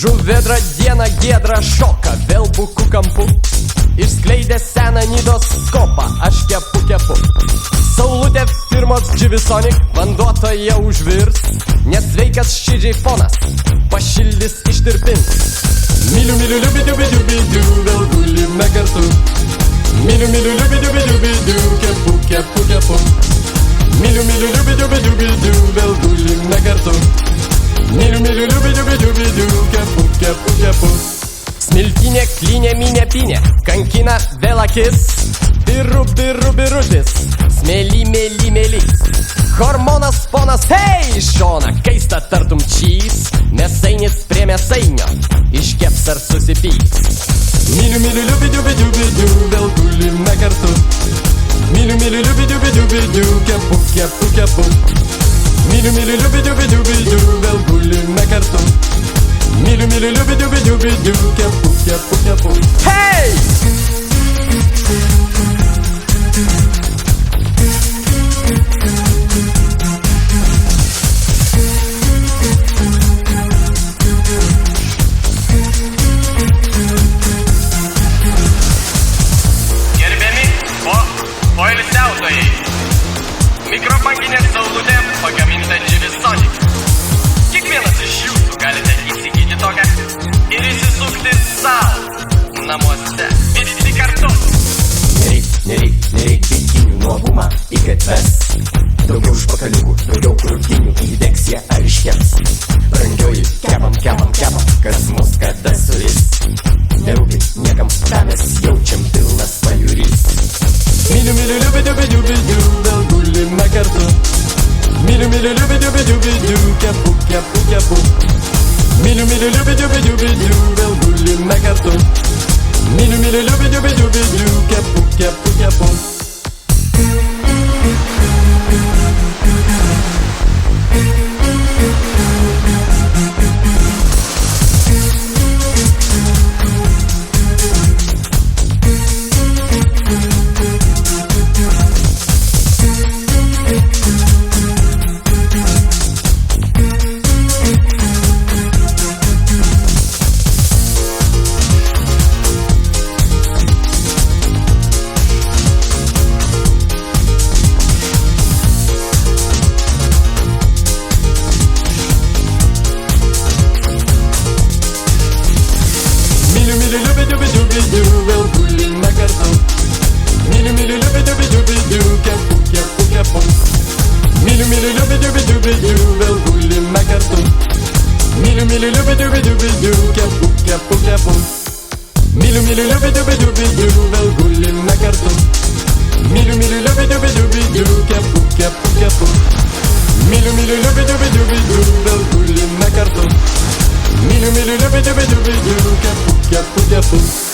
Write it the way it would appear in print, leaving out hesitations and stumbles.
Žuvedra dieną giedrą šoka vėl buku kampu. Išskleidė seną nidos skopą, aš kepu. Saulutė firmos Givisonic, vanduo toje užvirs. Nesveikas šidžiai fonas, pašildys ištirpins. Myliu, liubi-diubi-diubi-diu, vėl gulime kartu. Myliu, liubi-diubi-diubi-diu, kepu. Myliu, liubi-diubi-diubi-diu, vėl gulime kartu. Myliu, liubi-diubi-diubi-diu, kepu. Smiltinė, klinė, minė, pinė, kankina vėl akis. Birutis, smėly, mėlys. Hormonas ponas, hei, šona, keista tartum čys. Mėsainis prie mėsainio, iškeps ar susipys. Myliu, liubi-diubi-diubi-diu, vėl gulime kartu. Myliu, liubi-diubi-diubi-diu, kepu. Myliu, liubi-diubi-diubi-diu, vėl gulime kartu. Myliu, liubi-diubi-diubi-diu, kepu. Hei! Poilsiautojai, mikrobanginė saulutė pagaminta Givisonic. Kiekvienas iš jūsų galite įsigyti tokią ir įsisukti savo namuose. Visi kartu. Nereik bėginių nuovumą į gatves. Daugiau užpakaliukų, daugiau krūtinių, įdegs jie ar iškeps. Brangioji, kepam, kas mus kada suris. Nerūpi niekam, tą mes jaučiam pilnas pajūrys. Myliu, liubi-diubi-diubi-diu, vėl gulime kartu. Myliu, liubi-diubi-diubi-diu, kepu. Myliu, liubi-diubi-diubi-diu, vėl gulime kartu. Myliu, liubi-diubi-diubi-diu, kepu. Liubi-diubi-diubi-diu, vėl gulime kartu. Myliu, liubi-diubi-diubi-diu, kepu. Myliu, liubi-diubi-diubi-diu, vėl gulime kartu. Myliu, liubi-diubi-diubi-diu, kepu. Myliu, liubi-diubi-diubi-diu, vėl gulime kartu. Myliu, liubi-diubi-diubi-diu, kepu. Myliu, liubi-diubi-diubi-diu, vėl gulime kartu. Myliu, liubi-diubi-diubi-diu, kepu.